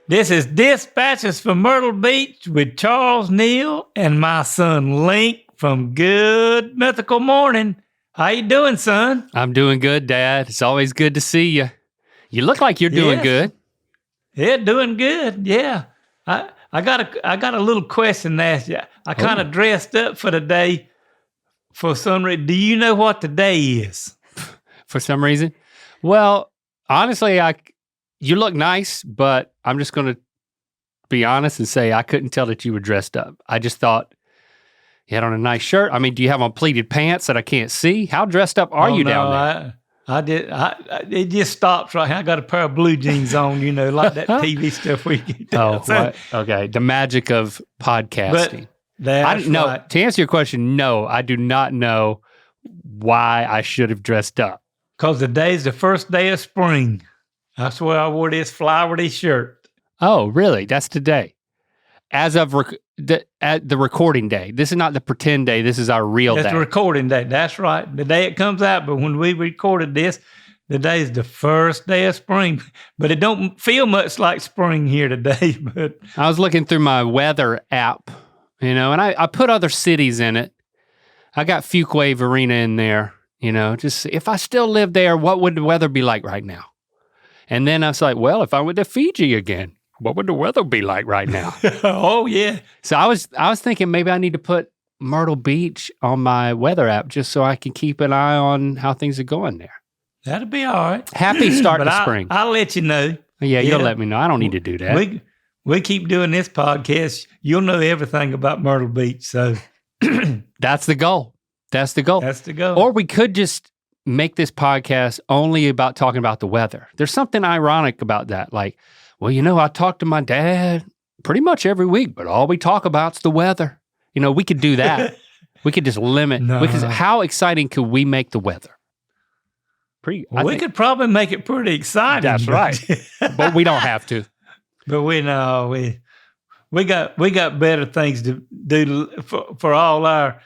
This is Dispatches from Myrtle Beach with Charles Neal and my son Link from Good Mythical Morning. How you doing, son? I'm doing good, Dad. It's always good to see you. You look like you're doing good. Yeah, doing good. Yeah. I got a little question to ask you. I kind of dressed up for the day for some reason. Do you know what the day is? For some reason? Well, honestly, you look nice, but I'm just going to be honest and say I couldn't tell that you were dressed up. I just thought you had on a nice shirt. I mean, do you have on pleated pants that I can't see? How dressed up are you down there? It just stops right here. I got a pair of blue jeans on, like that TV stuff we get. Okay. The magic of podcasting. Right. To answer your question, no, I do not know why I should have dressed up. Because the day's the first day of spring. That's why I wore this flowery shirt. Oh, really? That's today. As of at the recording day. This is not the pretend day. This is our real day. That's the recording day. That's right. The day it comes out. But when we recorded this, the day is the first day of spring. But it don't feel much like spring here today. But I was looking through my weather app, and I put other cities in it. I got Fuquay Arena in there. Just if I still lived there, what would the weather be like right now? And then I was like, well, if I went to Fiji again, what would the weather be like right now? Oh, yeah. So I was thinking maybe I need to put Myrtle Beach on my weather app just so I can keep an eye on how things are going there. That'll be all right. Happy start to spring. I'll let you know. Yeah, you'll let me know. I don't need to do that. We keep doing this podcast. You'll know everything about Myrtle Beach. So that's the goal. That's the goal. That's the goal. Or we could just make this podcast only about talking about the weather. There's something ironic about that. Like, well, I talk to my dad pretty much every week, but all we talk about is the weather. We could do that. We could just limit. Because how exciting could we make the weather? We could probably make it pretty exciting. That's right. But we don't have to. But we got better things to do for all our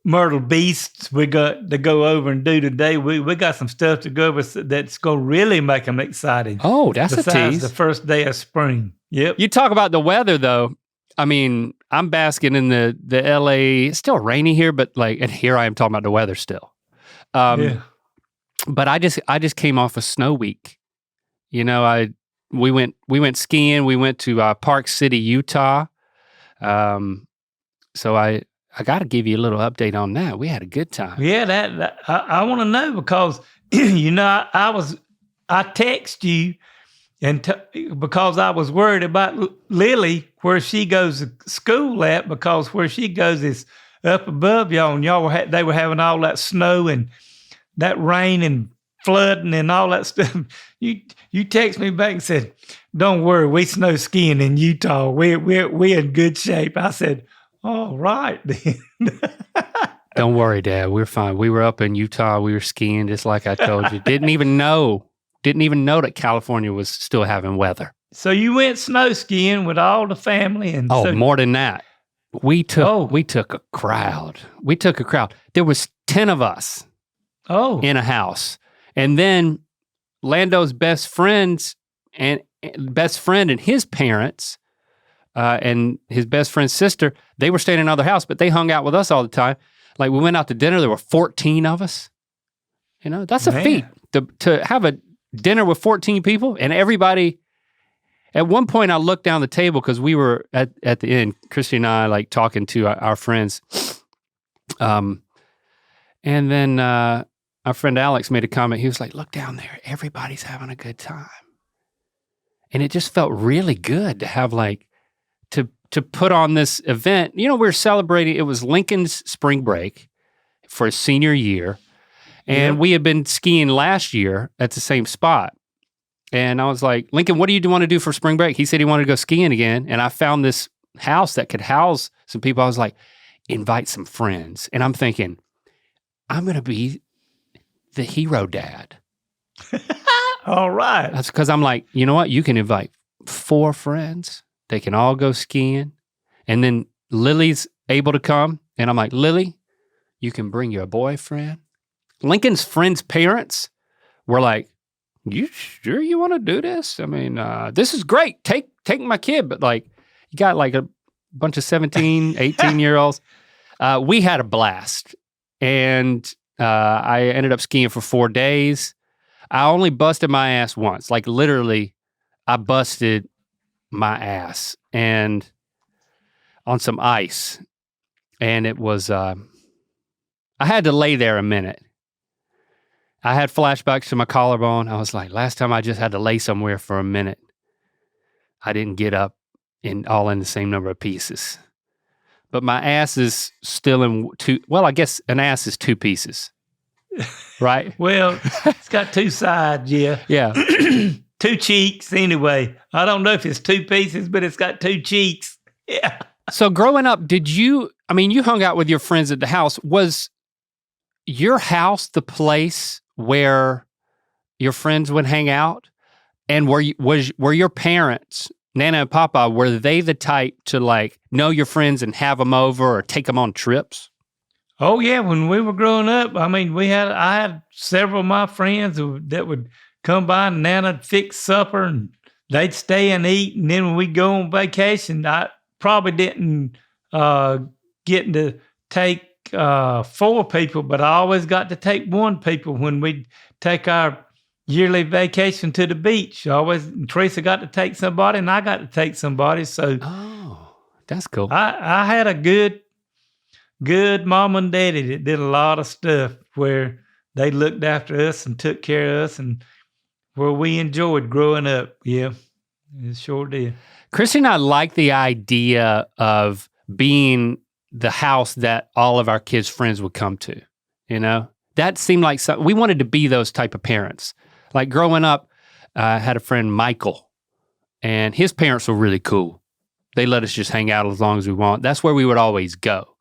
Myrtle Beasts we got to go over and do today. We got some stuff to go over that's going to really make them exciting. Oh, that's a tease. Besides the first day of spring. Yep. You talk about the weather, though. I mean, I'm basking in the LA. It's still rainy here, but and here I am talking about the weather still. Yeah. But I just came off a snow week. We went skiing. We went to Park City, Utah. So I got to give you a little update on that. We had a good time. Yeah, I want to know because I text you because I was worried about Lily where she goes to school at because where she goes is up above y'all and they were having all that snow and that rain and flooding and all that stuff. You text me back and said, "Don't worry, we snow skiing in Utah. We're in good shape." I said, all right, then. Don't worry, Dad. We're fine. We were up in Utah. We were skiing just like I told you. Didn't even know that California was still having weather. So you went snow skiing with all the family, and more than that. We took a crowd. There was 10 of us. In a house, and then Lando's best friend and his parents. And his best friend's sister, they were staying in another house, but they hung out with us all the time. Like we went out to dinner, there were 14 of us. That's a feat to have a dinner with 14 people and everybody. At one point I looked down the table because we were at the end, Christy and I talking to our friends. And then our friend Alex made a comment. He was like, look down there, everybody's having a good time. And it just felt really good to have to put on this event. We're celebrating, it was Lincoln's spring break for his senior year. And we had been skiing last year at the same spot. And I was like, Lincoln, what do you want to do for spring break? He said he wanted to go skiing again. And I found this house that could house some people. I was like, invite some friends. And I'm thinking, I'm going to be the hero dad. All right. That's because I'm like, you know what? You can invite 4 friends. They can all go skiing. And then Lily's able to come. And I'm like, Lily, you can bring your boyfriend. Lincoln's friends' parents were like, you sure you want to do this? I mean, this is great. Take take my kid, but like, you got like a bunch of 17, 18-year-olds. We had a blast. And I ended up skiing for 4 days. I only busted my ass once. Like literally, I busted my ass and on some ice. And it was, I had to lay there a minute. I had flashbacks to my collarbone. I was like, last time I just had to lay somewhere for a minute. I didn't get up all in the same number of pieces. But my ass is still in I guess an ass is 2 pieces, right? Well, it's got 2 sides, yeah. Yeah. 2 cheeks, anyway. I don't know if it's 2 pieces, but it's got 2 cheeks. Yeah. So growing up, you hung out with your friends at the house. Was your house the place where your friends would hang out? And were your parents, Nana and Papa, were they the type to like know your friends and have them over or take them on trips? Oh yeah, when we were growing up, I mean, I had several of my friends that would come by and Nana'd fix supper and they'd stay and eat. And then when we'd go on vacation, I probably didn't get to take 4 people, but I always got to take 1 people when we'd take our yearly vacation to the beach. Teresa got to take somebody and I got to take somebody. So that's cool. I had a good mom and daddy that did a lot of stuff where they looked after us and took care of us and where we enjoyed growing up. Yeah, it sure did. Christy and I like the idea of being the house that all of our kids' friends would come to, you know? That seemed like we wanted to be those type of parents. Like growing up, I had a friend, Michael, and his parents were really cool. They let us just hang out as long as we want. That's where we would always go,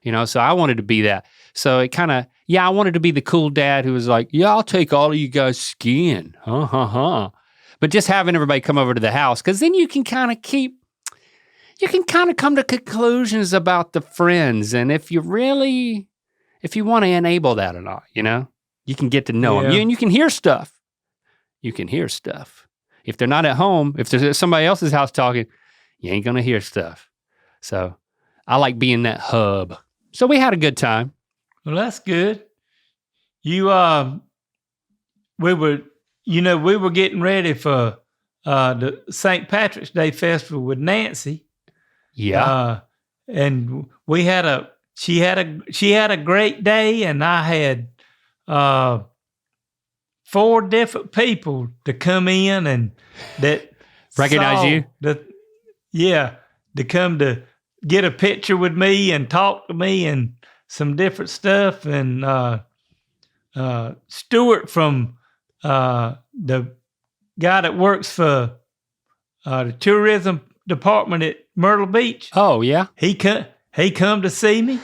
you know? So I wanted to be that. So it kind of, I wanted to be the cool dad who was like, yeah, I'll take all of you guys skiing. But just having everybody come over to the house, because then you can kind of come to conclusions about the friends. And if you want to enable that or not, you know, you can get to know them. And you can hear stuff. If they're not at home, if there's somebody else's house talking, you ain't going to hear stuff. So I like being that hub. So we had a good time. Well, that's good. We were getting ready for the St. Patrick's Day Festival with Nancy. Yeah. And she had a great day, and I had 4 different people to come in and that recognize you. To come to get a picture with me and talk to me and some different stuff. And Stuart from the guy that works for the tourism department at Myrtle Beach. Oh yeah, he come to see me.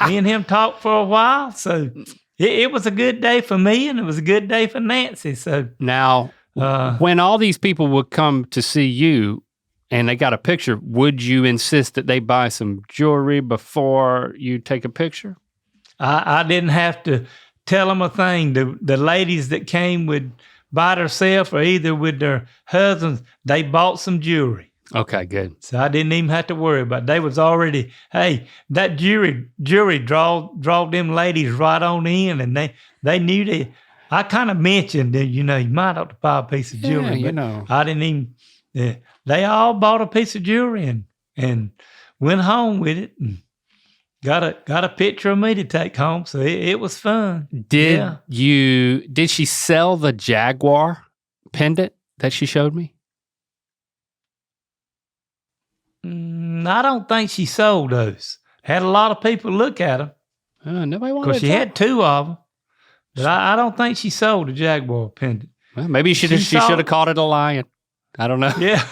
Me and him talked for a while. So it was a good day for me, and it was a good day for Nancy. So now, when all these people would come to see you, and they got a picture, would you insist that they buy some jewelry before you take a picture? I didn't have to tell them a thing. The ladies that came by themselves or either with their husbands, they bought some jewelry. Okay, good. So I didn't even have to worry about it. They was already, hey, that jewelry draw them ladies right on in, and they knew that. I kind of mentioned that, you might have to buy a piece of jewelry. But I didn't even, they all bought a piece of jewelry and went home with it and got a picture of me to take home. So it was fun. Did she sell the Jaguar pendant that she showed me? I don't think she sold those. Had a lot of people look at them. Nobody wanted. Because she had 2 of them, but I don't think she sold the Jaguar pendant. Well, maybe she should have called it a lion. I don't know. Yeah.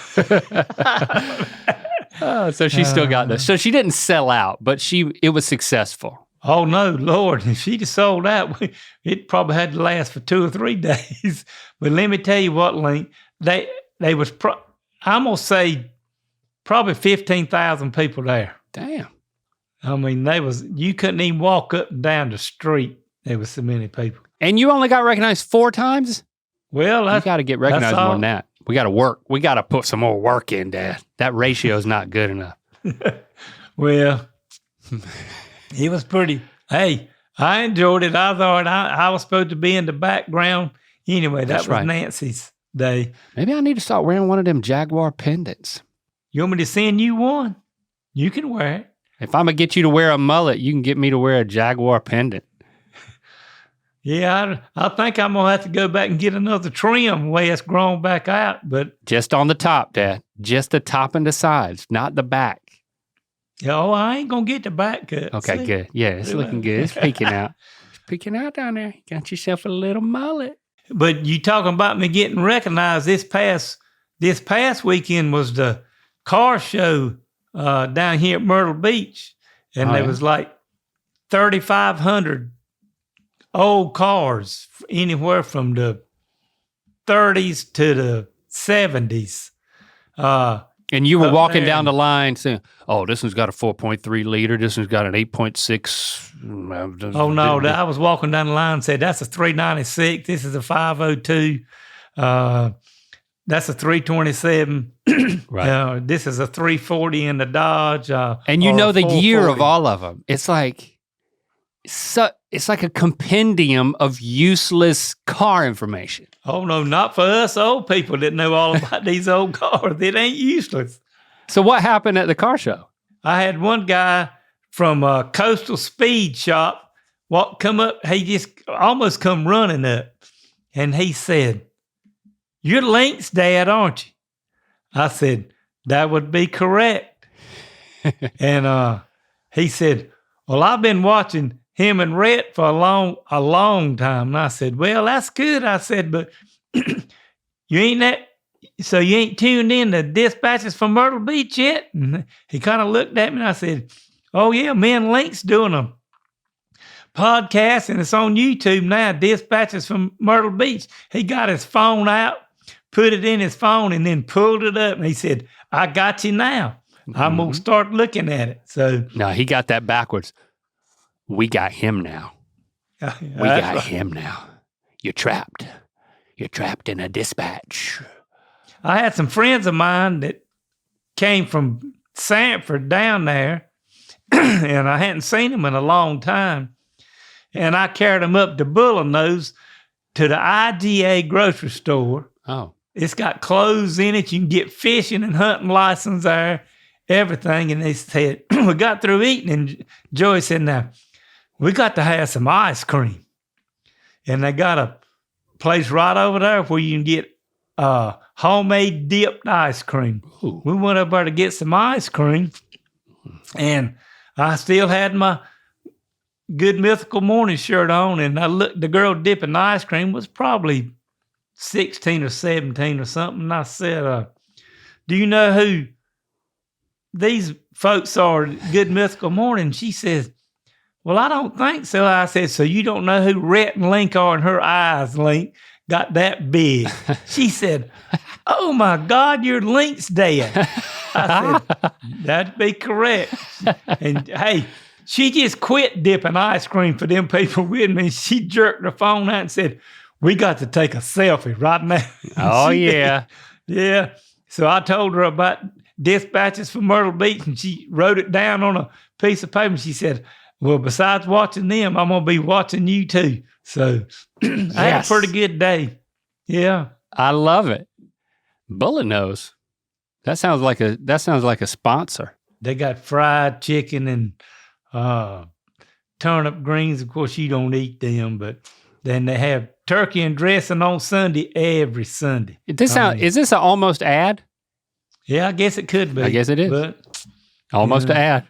So she still got this. So she didn't sell out, but it was successful. Oh no, Lord! If she'd have sold out, it probably had to last for 2 or 3 days. But let me tell you what, Link, they was I'm gonna say probably 15,000 people there. Damn. I mean, you couldn't even walk up and down the street. There was so many people. And you only got recognized 4 times? Well, you got to get recognized more than that. We got to work. We got to put some more work in, Dad. That ratio is not good enough. Well, it was pretty. Hey, I enjoyed it. I thought I was supposed to be in the background. Anyway, that was right. Nancy's day. Maybe I need to start wearing one of them Jaguar pendants. You want me to send you one? You can wear it. If I'm going to get you to wear a mullet, you can get me to wear a Jaguar pendant. Yeah, I think I'm going to have to go back and get another trim the way it's grown back out. But just on the top, Dad. Just the top and the sides, not the back. Oh, I ain't going to get the back cut. Okay, see? Good. Yeah, it's looking good. It's peeking out. It's peeking out down there. You got yourself a little mullet. But you talking about me getting recognized this past weekend was the car show down here at Myrtle Beach. And there was like 3,500 old cars, anywhere from the 30s to the 70s. And you were walking down the line saying, oh, this one's got a 4.3 liter. This one's got an 8.6. Oh, no. I was walking down the line and said, that's a 396. This is a 502. That's a 327. Right. This is a 340 in the Dodge. And you know the year of all of them. It's like a compendium of useless car information. Oh, no, not for us old people that know all about these old cars. It ain't useless. So what happened at the car show? I had one guy from a Coastal Speed Shop come up. He just almost come running up. And he said, "You're Link's dad, aren't you?" I said, "That would be correct." And he said, "Well, I've been watching him and Rhett for a long time." And I said, "Well, that's good." I said, "But you ain't tuned in to Dispatches from Myrtle Beach yet?" And he kind of looked at me and I said, "Oh yeah, me and Link's doing a podcast and it's on YouTube now, Dispatches from Myrtle Beach." He got his phone out, put it in his phone, and then pulled it up and he said, "I got you now. I'm going to start looking at it." So no, he got that backwards. We got him now. We got him now. You're trapped. You're trapped in a dispatch. I had some friends of mine that came from Sanford down there, and I hadn't seen them in a long time. And I carried them up to Bullinose to the IGA grocery store. Oh. It's got clothes in it. You can get fishing and hunting license there, everything. And they said, we got through eating, and Joey said, "Now, we got to have some ice cream." And they got a place right over there where you can get homemade dipped ice cream. Ooh. We went up there to get some ice cream, and I still had my Good Mythical Morning shirt on, and I looked, the girl dipping the ice cream was probably 16 or 17 or something. And I said, "Do you know who these folks are, Good Mythical Morning?" She says, "Well, I don't think so." I said, "So you don't know who Rhett and Link are?" And her eyes, Link, got that big. She said, "Oh my God, you're Link's dad." I said, "That'd be correct." And hey, she just quit dipping ice cream for them people with me. She jerked her phone out and said, "We got to take a selfie right now." Oh, yeah. Yeah. So I told her about Dispatches from Myrtle Beach, and she wrote it down on a piece of paper. And she said, "Well, besides watching them, I'm going to be watching you too." So I had a pretty good day. Yeah. I love it. Bullinose. That sounds like a sponsor. They got fried chicken and turnip greens. Of course, you don't eat them, but then they have turkey and dressing on Sunday, every Sunday. Is this an almost ad? Yeah, I guess it could be. I guess it is. But, almost an ad.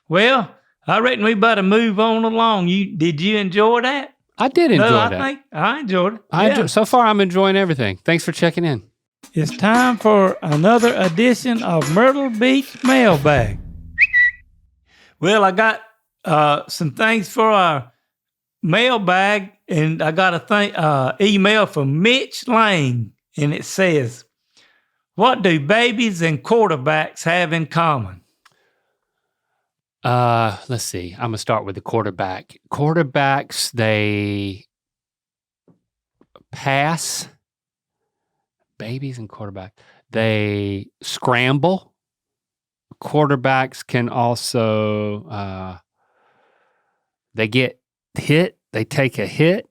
Well, I reckon we better move on along. Did you enjoy that? I did enjoy that. I enjoyed it. So far, I'm enjoying everything. Thanks for checking in. It's time for another edition of Myrtle Beach Mailbag. Well, I got some things for our mailbag, and I got a email from Mitch Lane, and it says, "What do babies and quarterbacks have in common?" Let's see. I'm gonna start with the quarterback. Quarterbacks, they pass babies and quarterbacks, they scramble. Quarterbacks can also, they get hit. They take a hit.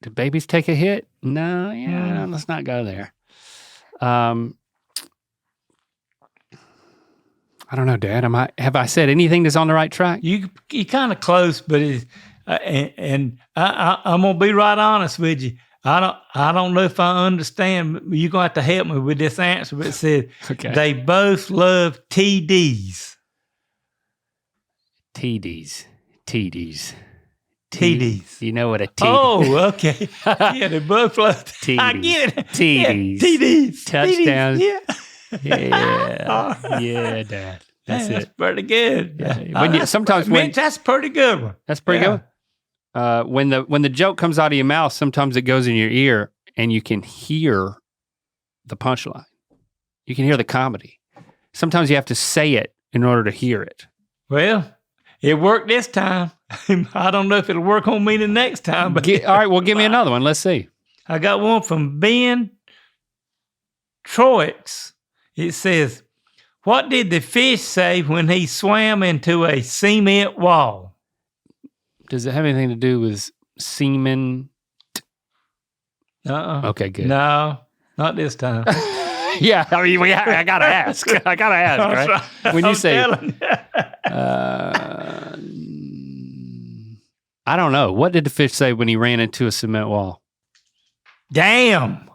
Do babies take a hit? No, let's not go there. I don't know, Dad. Have I said anything that's on the right track? You kind of close, but I'm gonna be right honest with you. I don't know if I understand. You're gonna have to help me with this answer. But it said they both love TDs. TDs. You know what a TD? Oh, okay. Yeah, they both love TDs. I get it. TDs. Yeah, TDs. Touchdowns. Yeah. Yeah, Dad. That's That's pretty good. Yeah. That's pretty good one. That's pretty good. When the joke comes out of your mouth, sometimes it goes in your ear, and you can hear the punchline. You can hear the comedy. Sometimes you have to say it in order to hear it. Well, it worked this time. I don't know if it'll work on me the next time. But all right, well, give me another one. Let's see. I got one from Ben Troix. It says, what did the fish say when he swam into a cement wall? Does it have anything to do with semen? Okay, good. No, not this time. Yeah, I mean, I gotta ask. Right? When you say, I don't know. What did the fish say when he ran into a cement wall? Damn.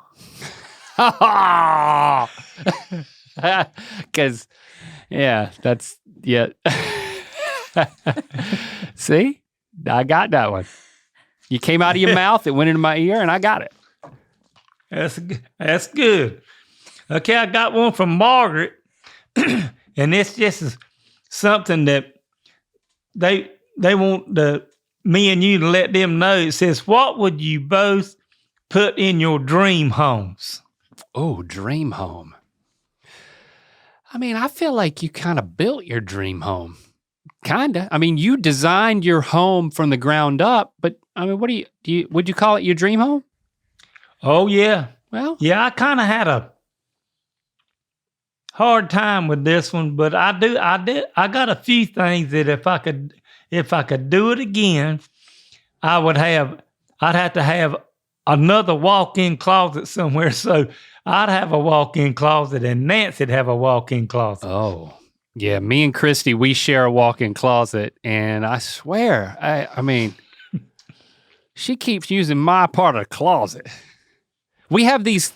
Because, that's. See? I got that one. You came out of your mouth, it went into my ear, and I got it. That's good. Okay, I got one from Margaret, and it's just something that they want me and you to let them know. It says, what would you both put in your dream homes? Oh, dream home. I mean, I feel like you kind of built your dream home. Kind of. I mean, you designed your home from the ground up, but I mean, would you call it your dream home? Oh, yeah. Well, yeah, I kind of had a hard time with this one, but I got a few things that if I could do it again, I'd have to have another walk-in closet somewhere. So I'd have a walk-in closet and Nancy'd have a walk-in closet. Oh, yeah. Me and Christy, we share a walk-in closet, and I swear, I mean, she keeps using my part of the closet. We have these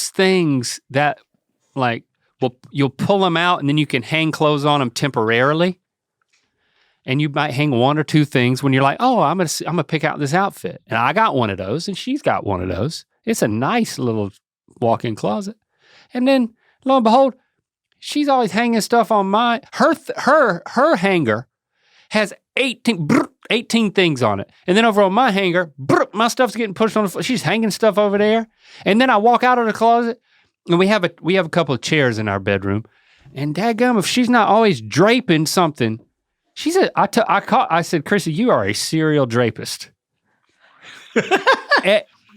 things that, like, you'll pull them out, and then you can hang clothes on them temporarily. And you might hang one or two things when you're like, oh, I'm gonna pick out this outfit. And I got one of those, and she's got one of those. It's a nice little walk-in closet. And then, lo and behold, she's always hanging stuff on mine. Her hanger has 18 things on it. And then over on my hanger, my stuff's getting pushed on the floor. She's hanging stuff over there. And then I walk out of the closet, and we have a couple of chairs in our bedroom. And dadgum, if she's not always draping something, I said, Chrissy, you are a serial drapist.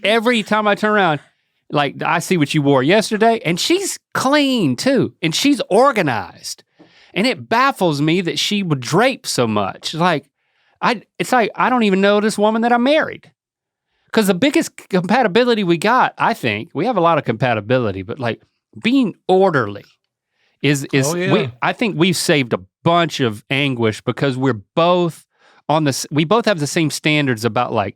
Every time I turn around, like, I see what you wore yesterday, and she's clean too, and she's organized. And it baffles me that she would drape so much. It's like I don't even know this woman that I married. Because the biggest compatibility we got, I think, we have a lot of compatibility, but like being orderly is I think we've saved a bunch of anguish because we both have the same standards about like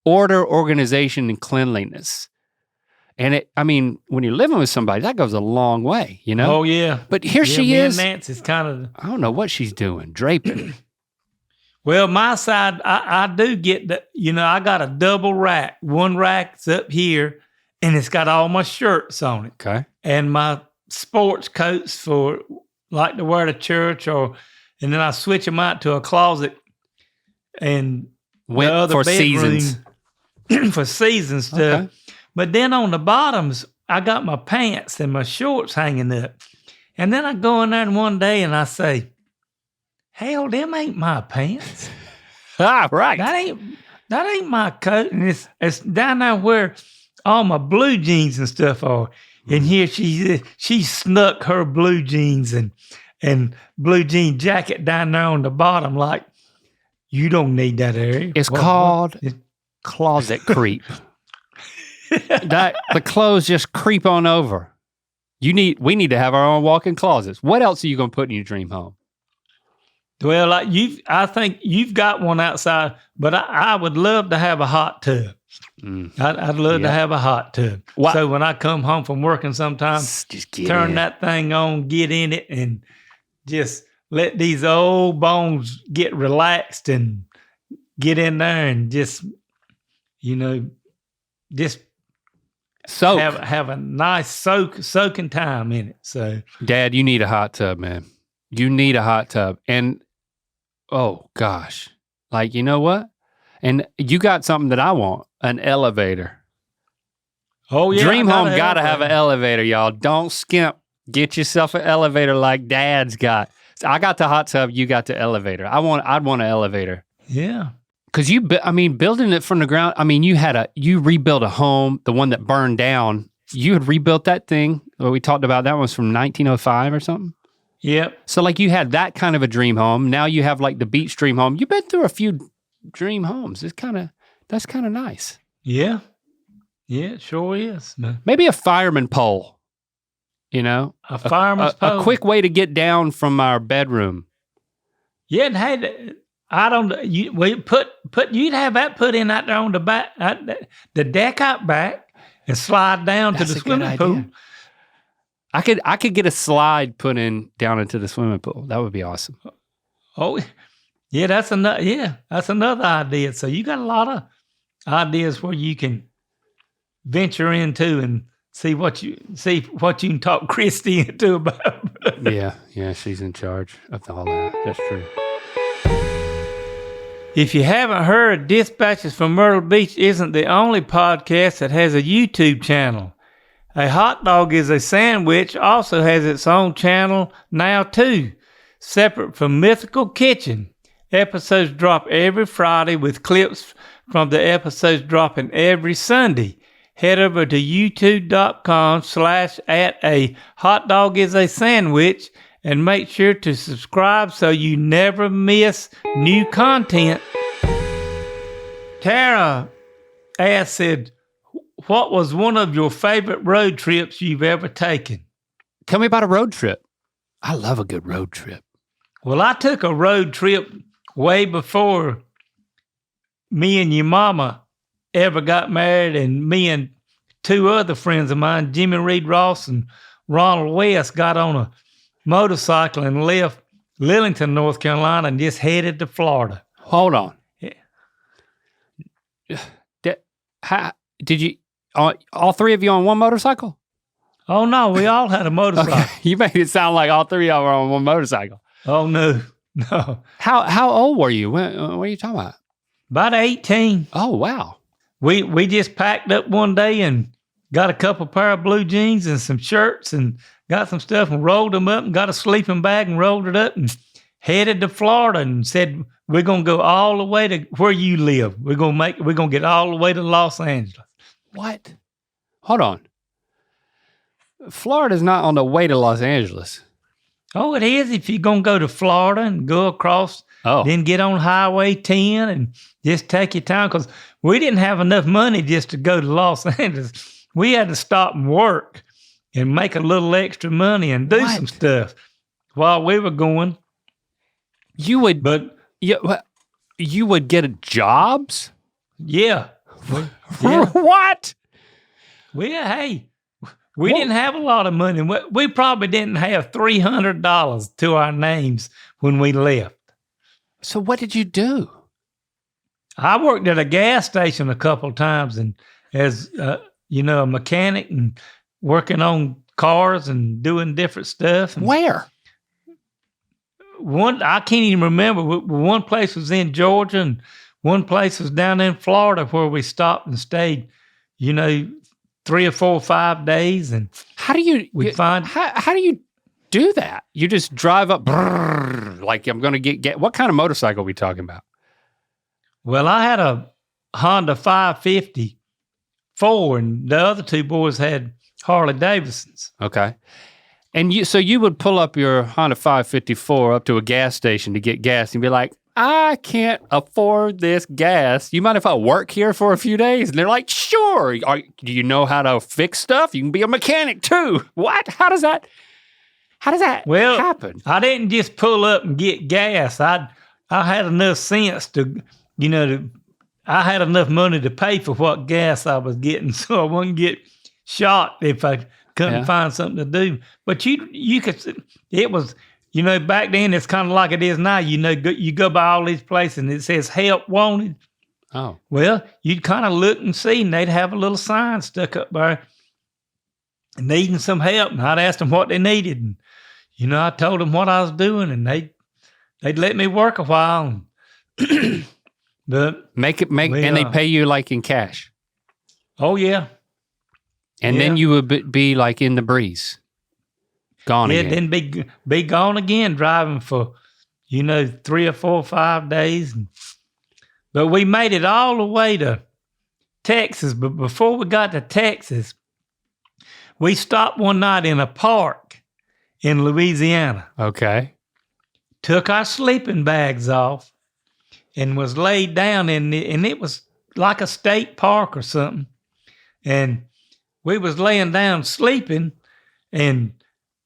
order, organization, and cleanliness. And when you're living with somebody, that goes a long way, you know? Oh, yeah. But here she is. Nancy's kind of... I don't know what she's doing, draping. Well, my side, I do get that, I got a double rack. One rack's up here, and it's got all my shirts on it. Okay. And my sports coats for, like, to wear to church, and then I switch them out to a closet and the other for bedroom seasons. for season stuff. Okay. But then on the bottoms, I got my pants and my shorts hanging up. And then I go in there one day and I say, hell, them ain't my pants. Right. That ain't my coat. And it's down there where all my blue jeans and stuff are. And here she snuck her blue jeans and blue jean jacket down there on the bottom. Like, you don't need that area. It's called closet creep. The clothes just creep on over. We need to have our own walk-in closets. What else are you going to put in your dream home? Well, I think you've got one outside, but I would love to have a hot tub. I'd love to have a hot tub. Wow. So when I come home from working sometimes, just turn that thing on, get in it, and just let these old bones get relaxed and get in there and just soak. Have a nice soaking time in it. So, Dad, you need a hot tub, man. You need a hot tub. And, oh, gosh. Like, you know what? And you got something that I want, an elevator. Oh, yeah. Dream home got to have an elevator, y'all. Don't skimp. Get yourself an elevator like Dad's got. So I got the hot tub. You got the elevator. I'd want an elevator. Yeah. Because building it from the ground, you rebuilt a home, the one that burned down. You had rebuilt that thing. What we talked about, that was from 1905 or something. Yep. So like you had that kind of a dream home. Now you have like the beach dream home. You've been through a few dream homes. That's kind of nice. Yeah. Yeah, it sure is, man. Maybe a fireman pole, a fireman's pole. A quick way to get down from our bedroom. Yeah, and hey, you'd have that put in out there on the back, the deck out back, and slide down to the swimming pool. I could get a slide put in down into the swimming pool. That would be awesome. Oh, yeah, that's another idea. So you got a lot of ideas where you can venture into and see what you can talk Christy into about. yeah, she's in charge of all that. That's true. If you haven't heard, Dispatches from Myrtle Beach isn't the only podcast that has a YouTube channel. A Hot Dog is a Sandwich also has its own channel now too, separate from Mythical Kitchen. Episodes drop every Friday with clips from the episodes dropping every Sunday. Head over to youtube.com/@a-hot-dog-is-a-sandwich and make sure to subscribe so you never miss new content. Tara said, what was one of your favorite road trips you've ever taken? Tell me about a road trip. I love a good road trip. Well, I took a road trip way before me and your mama ever got married, and me and two other friends of mine, Jimmy Reed Ross and Ronald West, got on a motorcycle and left Lillington, North Carolina, and just headed to Florida. Hold on. How did you? All three of you on one motorcycle? Oh no, we all had a motorcycle. Okay. You made it sound like all three of you were on one motorcycle. Oh no. How old were you? What are you talking about? About 18. Oh wow. We just packed up one day and got a couple pair of blue jeans and some shirts and got some stuff and rolled them up and got a sleeping bag and rolled it up and headed to Florida and said, we're going to go all the way to where you live. We're going to get all the way to Los Angeles. What? Hold on. Florida's not on the way to Los Angeles. Oh, it is. If you're going to go to Florida and go across, then get on Highway 10 and just take your time, because we didn't have enough money just to go to Los Angeles. We had to stop and work and make a little extra money and do some stuff while we were going. You would get jobs? Yeah. What? We didn't have a lot of money. We probably didn't have $300 to our names when we left. So what did you do? I worked at a gas station a couple of times and as a mechanic and working on cars and doing different stuff. And where? I can't even remember. One place was in Georgia and one place was down in Florida where we stopped and stayed, 3 or 4 or 5 days. And how do you do that? You just drive up, like I'm going to get, what kind of motorcycle are we talking about? Well, I had a Honda 550 4, and the other 2 boys had Harley Davidsons. Okay. And you would pull up your Honda 554 up to a gas station to get gas and be like, I can't afford this gas. You mind if I work here for a few days? And they're like, sure. Do you know how to fix stuff? You can be a mechanic too. What? How does that happen? I didn't just pull up and get gas. I had enough sense to, I had enough money to pay for what gas I was getting, so I wouldn't get shot if I couldn't find something to do. But you could, it was, back then it's kind of like it is now. You go by all these places and it says help wanted. Oh. Well, you'd kind of look and see, and they'd have a little sign stuck up there needing some help. And I'd ask them what they needed. And, I told them what I was doing, and they'd let me work a while. But and they pay you like in cash. Oh, yeah. And then you would be like in the breeze. Gone again. Then be gone again, driving for, 3 or 4 or 5 days. But we made it all the way to Texas. But before we got to Texas, we stopped one night in a park in Louisiana. Okay. Took our sleeping bags off and was laid down and it was like a state park or something. And we was laying down sleeping, and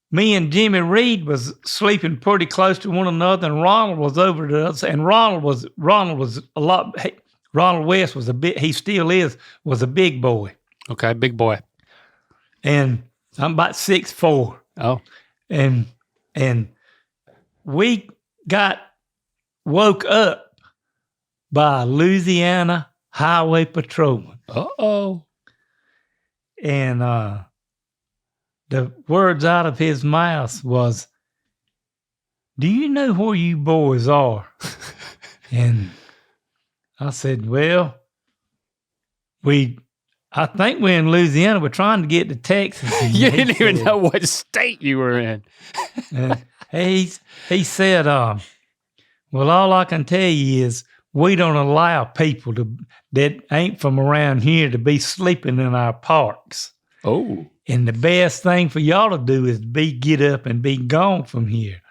me and Jimmy Reed was sleeping pretty close to one another, and Ronald was over to us, and Ronald was Ronald West was he still was a big boy. Okay, big boy. And I'm about 6'4". Oh. And we got woke up by a Louisiana highway patrolman. Uh-oh. And the words out of his mouth was, do you know where you boys are? And I said, well, I think we're in Louisiana. We're trying to get to Texas. You didn't even know what state you were in. He said, well, all I can tell you is we don't allow people that ain't from around here to be sleeping in our parks. Oh. And the best thing for y'all to do is get up and be gone from here.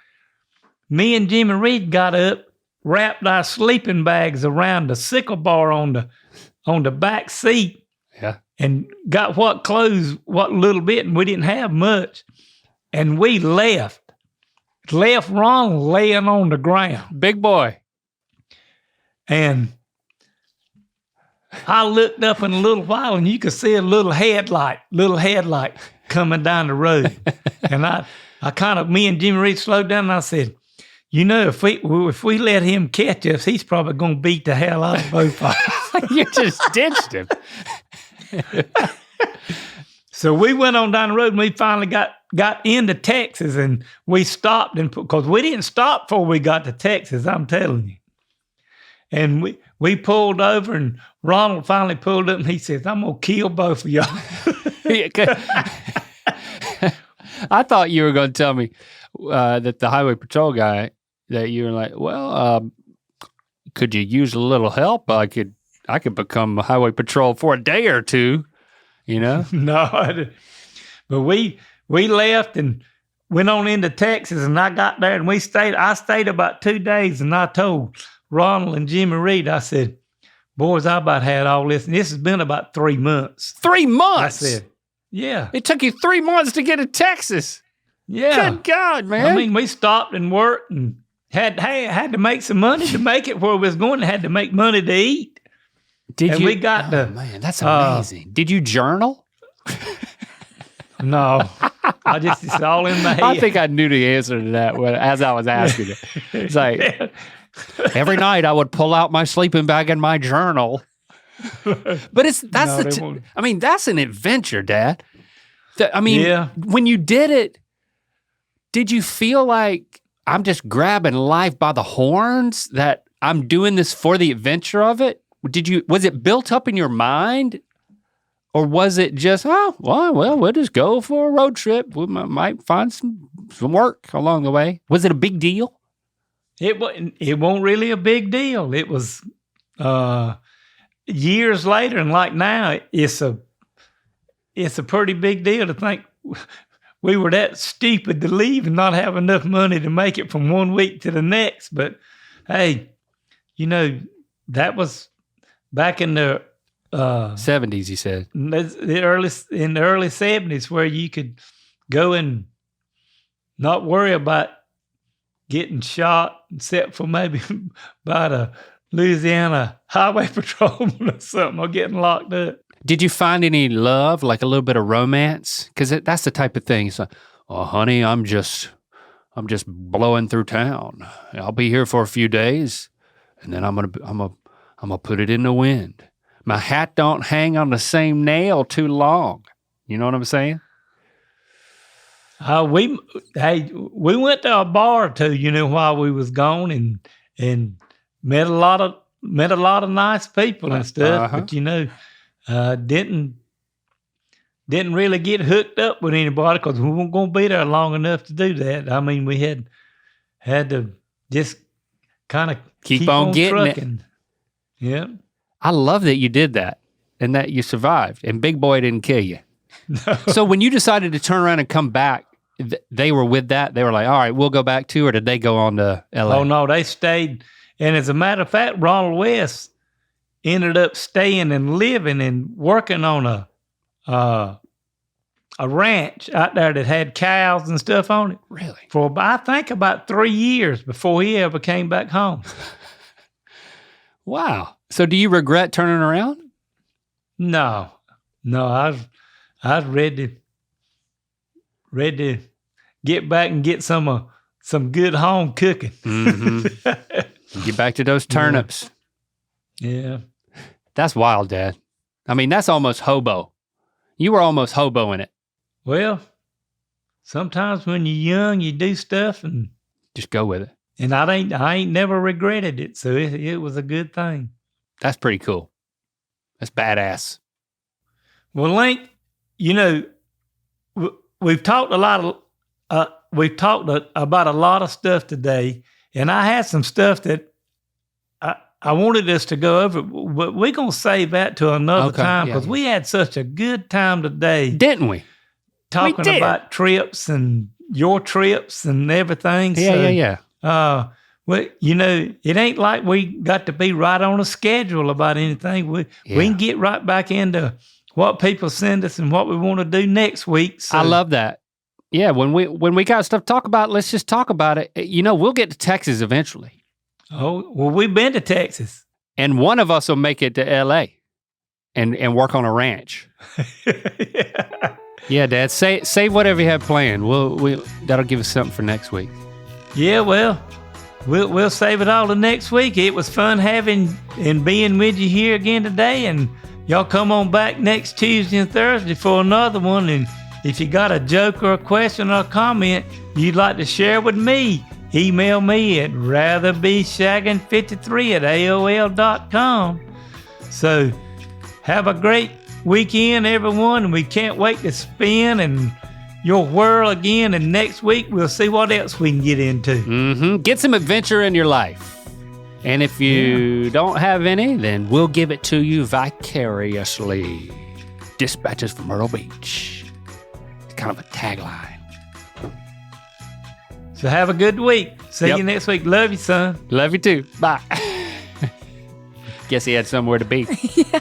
Me and Jimmy Reed got up, wrapped our sleeping bags around the sickle bar on the back seat. Yeah. And got what little bit, and we didn't have much. And we left Ronald laying on the ground. Big boy. And I looked up in a little while, and you could see a little headlight coming down the road. And me and Jimmy Reed slowed down, and I said, if we let him catch us, he's probably going to beat the hell out of both of us. You just ditched him. So we went on down the road, and we finally got into Texas, and we stopped, because we didn't stop before we got to Texas, I'm telling you. And we pulled over, and Ronald finally pulled up, and he says, I'm going to kill both of y'all. I thought you were going to tell me that the highway patrol guy, that you were like, well, could you use a little help? I could become a highway patrol for a day or two, No, but we left and went on into Texas, and I got there, and I stayed about 2 days, and I told Ronald and Jimmy Reed, I said, boys, I about had all this, and this has been about 3 months. 3 months? I said, yeah. It took you 3 months to get to Texas. Yeah. Good God, man. I mean, we stopped and worked and had to make some money to make it where we was going, and had to make money to eat. We got man, that's amazing. Did you journal? No. It's all in my head. I think I knew the answer to that as I was asking it. It's like, every night I would pull out my sleeping bag and my journal. But that's an adventure, Dad. When you did it, did you feel like I'm just grabbing life by the horns, that I'm doing this for the adventure of it? Was it built up in your mind? Or was it just, we'll just go for a road trip. We might find some work along the way. Was it a big deal? It wasn't really a big deal. It was years later, and like now, it's a it's a pretty big deal to think we were that stupid to leave and not have enough money to make it from one week to the next. But hey, that was back in the 70s, you said. In the early 70s, where you could go and not worry about getting shot, except for maybe by the Louisiana Highway Patrolman or something, or getting locked up. Did you find any love, like a little bit of romance? Because that's the type of thing. It's like, oh, honey, I'm just blowing through town. I'll be here for a few days, and then I'm gonna put it in the wind. My hat don't hang on the same nail too long. You know what I'm saying? We went to a bar or two, while we was gone, and met a lot of nice people and stuff. But didn't really get hooked up with anybody because we weren't going to be there long enough to do that. I mean, we had to just kind of keep on getting trucking. It. Yeah. I love that you did that and that you survived and Big Boy didn't kill you. No. So when you decided to turn around and come back, they were with that? They were like, all right, we'll go back too, or did they go on to LA? Oh, no, they stayed. And as a matter of fact, Ronald West ended up staying and living and working on a ranch out there that had cows and stuff on it. Really? For, I think, about 3 years before he ever came back home. Wow. So do you regret turning around? No, I was ready to get back and get some good home cooking. Mm-hmm. Get back to those turnips. Yeah. That's wild, Dad. I mean, that's almost hobo. You were almost hoboing it. Well, sometimes when you're young, you do stuff and just go with it. And I ain't never regretted it, so it was a good thing. That's pretty cool. That's badass. Well, Link, we've talked about a lot of stuff today, and I had some stuff that I wanted us to go over, but we're gonna save that to another time because we had such a good time today, didn't we? Talking about trips and your trips and everything. Yeah. Well, it ain't like we got to be right on a schedule about anything. We can get right back into what people send us and what we want to do next week. So. I love that. Yeah, when we got stuff to talk about, let's just talk about it. We'll get to Texas eventually. Oh, well, we've been to Texas. And one of us will make it to LA and work on a ranch. Yeah, Dad, save whatever you have planned. That'll give us something for next week. Yeah, well, we'll save it all to next week. It was fun having and being with you here again today, and y'all come on back next Tuesday and Thursday for another one. And if you got a joke or a question or a comment you'd like to share with me, email me at ratherbeshaggin53@aol.com. So have a great weekend, everyone, and we can't wait to spin and your whirl again. And next week we'll see what else we can get into. Mm-hmm. Get some adventure in your life. And if you don't have any, then we'll give it to you vicariously. Dispatches from Myrtle Beach. It's kind of a tagline. So have a good week. See you next week. Love you, son. Love you too. Bye. Guess he had somewhere to be. Yeah.